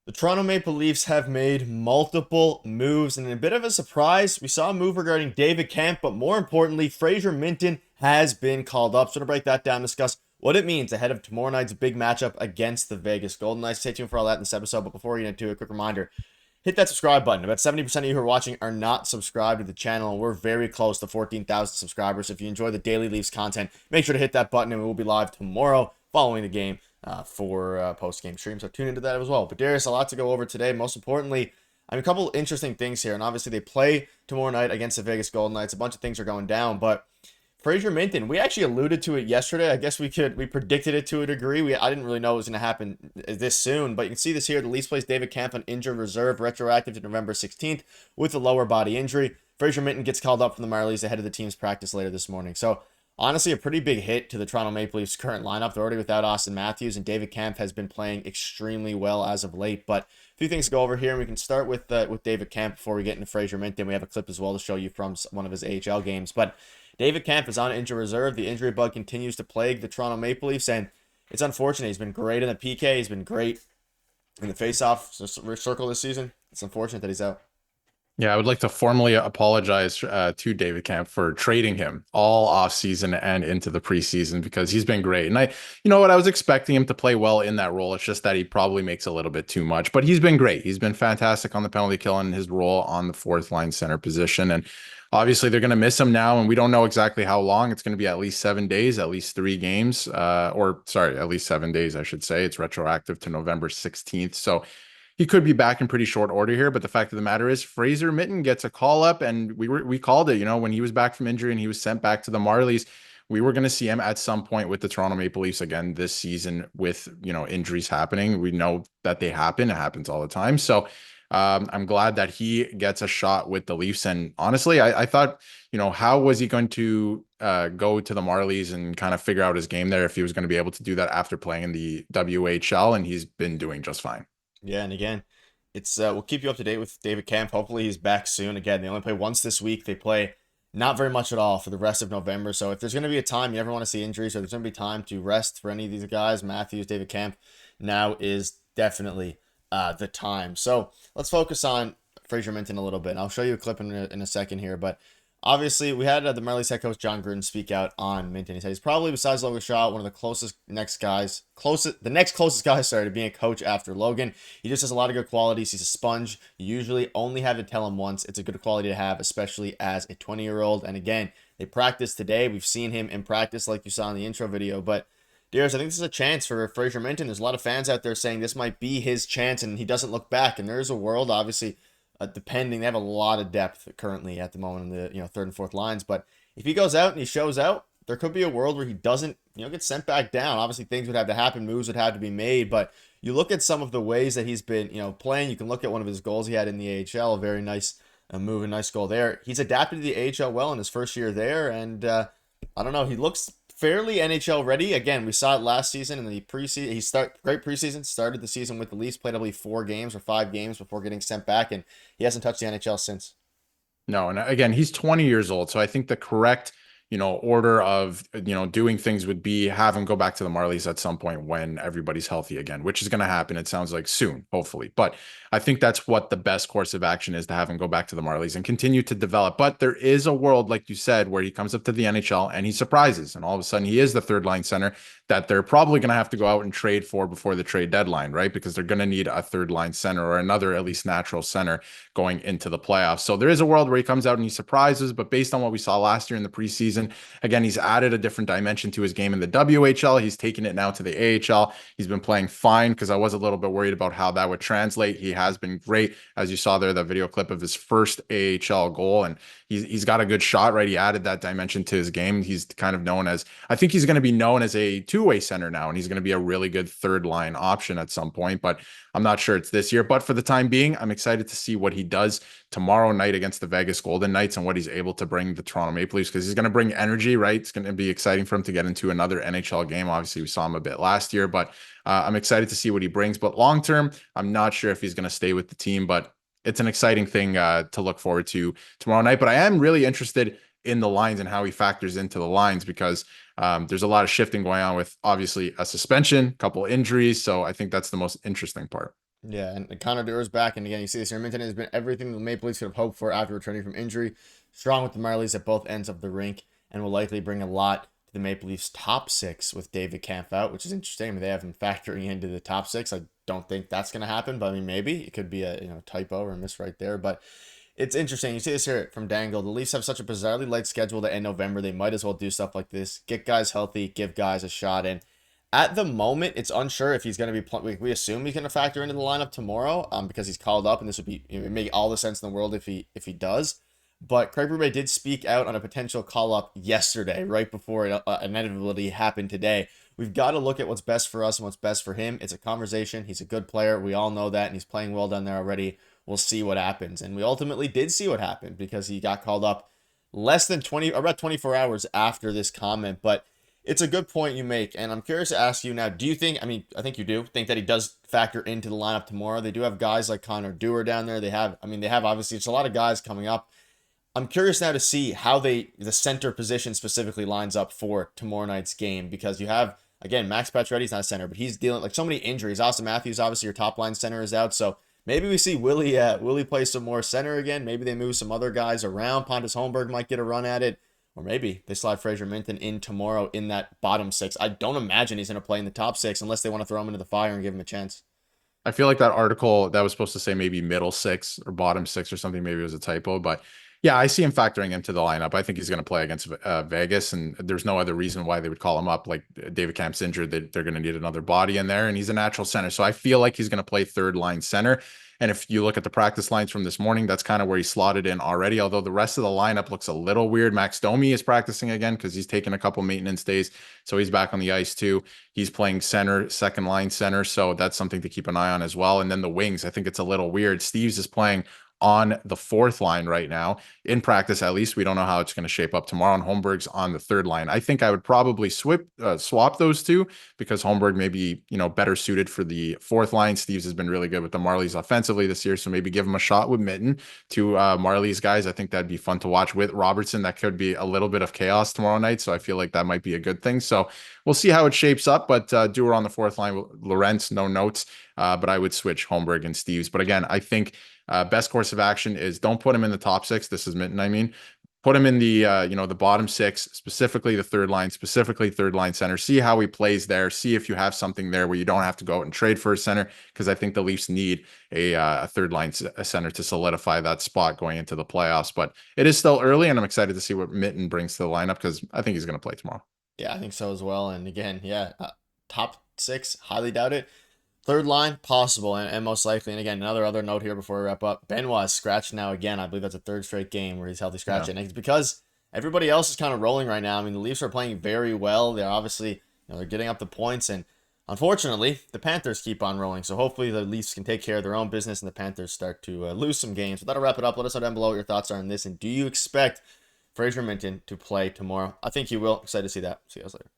The Toronto Maple Leafs have made multiple moves, and in a bit of a surprise, we saw a move regarding David Kemp, but more importantly, Fraser Minton has been called up. So to break that down, discuss what it means ahead of tomorrow night's big matchup against the Vegas Golden Knights. Stay tuned for all that in this episode, but before we get into it, a quick reminder, hit that subscribe button. About 70% of you who are watching are not subscribed to the channel, and we're very close to 14,000 subscribers. If you enjoy the daily Leafs content, make sure to hit that button, and we will be live tomorrow following the game for post-game stream. So tune into that as well. But Darius, a lot to go over today. Most importantly, a couple interesting things here, and obviously they play tomorrow night against the Vegas Golden Knights. A bunch of things are going down, but Fraser Minton, we actually alluded to it yesterday. I guess we predicted it to a degree. I didn't really know it was going to happen this soon, but you can see this here. The Leafs plays David Kampf on injured reserve, retroactive to November 16th with a lower body injury. Fraser Minton gets called up from the Marlies ahead of the team's practice later this morning. So honestly, a pretty big hit to the Toronto Maple Leafs' current lineup. They're already without Austin Matthews, and David Kampf has been playing extremely well as of late. But a few things to go over here, and we can start with David Kampf before we get into Fraser Minton. We have a clip as well to show you from one of his AHL games. But David Kampf is on injured reserve. The injury bug continues to plague the Toronto Maple Leafs, and it's unfortunate. He's been great in the PK. He's been great in the faceoff circle this season. It's unfortunate that he's out. Yeah, I would like to formally apologize to David Camp for trading him all off season and into the preseason because he's been great. And you know what, I was expecting him to play well in that role. It's just that he probably makes a little bit too much, but he's been great. He's been fantastic on the penalty kill and his role on the fourth line center position. And obviously they're going to miss him now, and we don't know exactly how long. It's going to be at least 7 days, at least 3 games, at least 7 days, I should say. It's retroactive to November 16th. So he could be back in pretty short order here, but the fact of the matter is Fraser Minton gets a call up, and we called it, when he was back from injury and he was sent back to the Marlies, we were going to see him at some point with the Toronto Maple Leafs again this season with, injuries happening. We know that they happen. It happens all the time. So I'm glad that he gets a shot with the Leafs. And honestly, I thought, how was he going to go to the Marlies and kind of figure out his game there if he was going to be able to do that after playing in the WHL, and he's been doing just fine. Yeah, and again, it's we'll keep you up to date with David Kampf. Hopefully he's back soon. Again, they only play once this week. They play not very much at all for the rest of November. So if there's going to be a time you never want to see injuries, or there's going to be time to rest for any of these guys, Matthews, David Kampf, now is definitely the time. So let's focus on Fraser Minton a little bit. And I'll show you a clip in a second here, but obviously, we had the Marlies head coach John Gruden speak out on Minton. He said he's probably, besides Logan Shaw, one of the next closest guys, to being a coach after Logan. He just has a lot of good qualities. He's a sponge. You usually only have to tell him once. It's a good quality to have, especially as a 20-year-old. And again, they practiced today. We've seen him in practice, like you saw in the intro video. But Darius, I think this is a chance for Fraser Minton. There's a lot of fans out there saying this might be his chance, and he doesn't look back. And there is a world, obviously, depending, they have a lot of depth currently at the moment in the third and fourth lines. But if he goes out and he shows out, there could be a world where he doesn't get sent back down. Obviously, things would have to happen, moves would have to be made. But you look at some of the ways that he's been playing. You can look at one of his goals he had in the AHL, a very nice move, a nice goal there. He's adapted to the AHL well in his first year there, and I don't know, he looks fairly NHL ready. Again, we saw it last season in the preseason. Great preseason. Started the season with the Leafs, played I believe 4 games or 5 games before getting sent back, and he hasn't touched the NHL since. No, and again, he's 20 years old, so I think the correct order of doing things would be have him go back to the Marlies at some point when everybody's healthy again, which is going to happen, it sounds like, soon, hopefully. But I think that's what the best course of action is, to have him go back to the Marlies and continue to develop. But there is a world, like you said, where he comes up to the NHL and he surprises, and all of a sudden he is the third line center that they're probably going to have to go out and trade for before the trade deadline, right? Because they're going to need a third line center, or another at least natural center, going into the playoffs. So there is a world where he comes out and he surprises, but based on what we saw last year in the preseason, again, he's added a different dimension to his game in the WHL. He's taken it now to the AHL. He's been playing fine, because I was a little bit worried about how that would translate. He has been great, as you saw there, the video clip of his first AHL goal, and he's got a good shot, right? He added that dimension to his game. He's kind of known as, I think he's going to be known as a two-way center now, and he's going to be a really good third line option at some point, but I'm not sure it's this year. But for the time being, I'm excited to see what he does tomorrow night against the Vegas Golden Knights, and what he's able to bring the Toronto Maple Leafs, because he's going to bring energy, right? It's going to be exciting for him to get into another NHL game. Obviously, we saw him a bit last year, but I'm excited to see what he brings. But long term, I'm not sure if he's going to stay with the team, but it's an exciting thing to look forward to tomorrow night. But I am really interested in the lines and how he factors into the lines, because there's a lot of shifting going on with, obviously, a suspension, a couple injuries. So I think that's the most interesting part. Yeah, and Connor Dure's back, and again, you see this here. Minton has been everything the Maple Leafs could have hoped for after returning from injury. Strong with the Marlies at both ends of the rink, and will likely bring a lot to the Maple Leafs' top six with David Kampf out, which is interesting. I mean, they have him factoring into the top six. I don't think that's going to happen, but I mean, maybe it could be a typo or a miss right there. But it's interesting. You see this here from Dangle. The Leafs have such a bizarrely light schedule to end November. They might as well do stuff like this. Get guys healthy, give guys a shot. And at the moment, it's unsure if he's going to be. We assume he's going to factor into the lineup tomorrow, because he's called up, and this would be it would make all the sense in the world if he does. But Craig Berube did speak out on a potential call up yesterday, right before it inevitably happened today. We've got to look at what's best for us and what's best for him. It's a conversation. He's a good player. We all know that, and he's playing well down there already. We'll see what happens. And we ultimately did see what happened because he got called up less than about 24 hours after this comment. But it's a good point you make. And I'm curious to ask you now, do you think, I think you do think that he does factor into the lineup tomorrow? They do have guys like Connor Dewar down there. They have obviously, it's a lot of guys coming up. I'm curious now to see how the center position specifically lines up for tomorrow night's game, because you have, again, Max Pacioretty's not a center, but he's dealing like so many injuries. Austin Matthews, obviously your top line center, is out, so maybe we see Willie play some more center again. Maybe they move some other guys around. Pontus Holmberg might get a run at it, or maybe they slide Fraser Minton in tomorrow in that bottom six. I don't imagine he's going to play in the top six unless they want to throw him into the fire and give him a chance. I feel like that article that was supposed to say maybe middle six or bottom six or something, maybe it was a typo, but yeah, I see him factoring into the lineup. I think he's going to play against Vegas, and there's no other reason why they would call him up. Like David Camp's injured, they're going to need another body in there, and he's a natural center. So I feel like he's going to play third line center. And if you look at the practice lines from this morning, that's kind of where he slotted in already. Although the rest of the lineup looks a little weird. Max Domi is practicing again because he's taken a couple maintenance days, so he's back on the ice too. He's playing center, second line center, so that's something to keep an eye on as well. And then the wings, I think it's a little weird. Steves is playing on the fourth line right now in practice. At least we don't know how it's going to shape up tomorrow, and Holmberg's on the third line. I think I would probably swap those two, because Holmberg may be better suited for the fourth line. Steves has been really good with the Marlies offensively this year, so maybe give him a shot with Mitten to Marlies guys. I think that'd be fun to watch with Robertson. That could be a little bit of chaos tomorrow night, so I feel like that might be a good thing. So we'll see how it shapes up, but Dewar on the fourth line, Lorentz, no notes, but I would switch Holmberg and Steves. But again, I think best course of action is don't put him in the top six. This is Minton, I mean. Put him in the the bottom six, specifically the third line, specifically third line center. See how he plays there. See if you have something there where you don't have to go out and trade for a center, because I think the Leafs need a third line center to solidify that spot going into the playoffs. But it is still early, and I'm excited to see what Minton brings to the lineup, because I think he's going to play tomorrow. Yeah, I think so as well. And again, yeah, top six, highly doubt it. Third line, possible, and most likely. And again, another note here before we wrap up. Benoit is scratched now again. I believe that's a third straight game where he's healthy scratching. Yeah. And it's because everybody else is kind of rolling right now. I mean, the Leafs are playing very well. They're obviously, they're getting up the points. And unfortunately, the Panthers keep on rolling. So hopefully the Leafs can take care of their own business and the Panthers start to lose some games. But that'll wrap it up. Let us know down below what your thoughts are on this. And do you expect Fraser Minton to play tomorrow? I think he will. Excited to see that. See you guys later.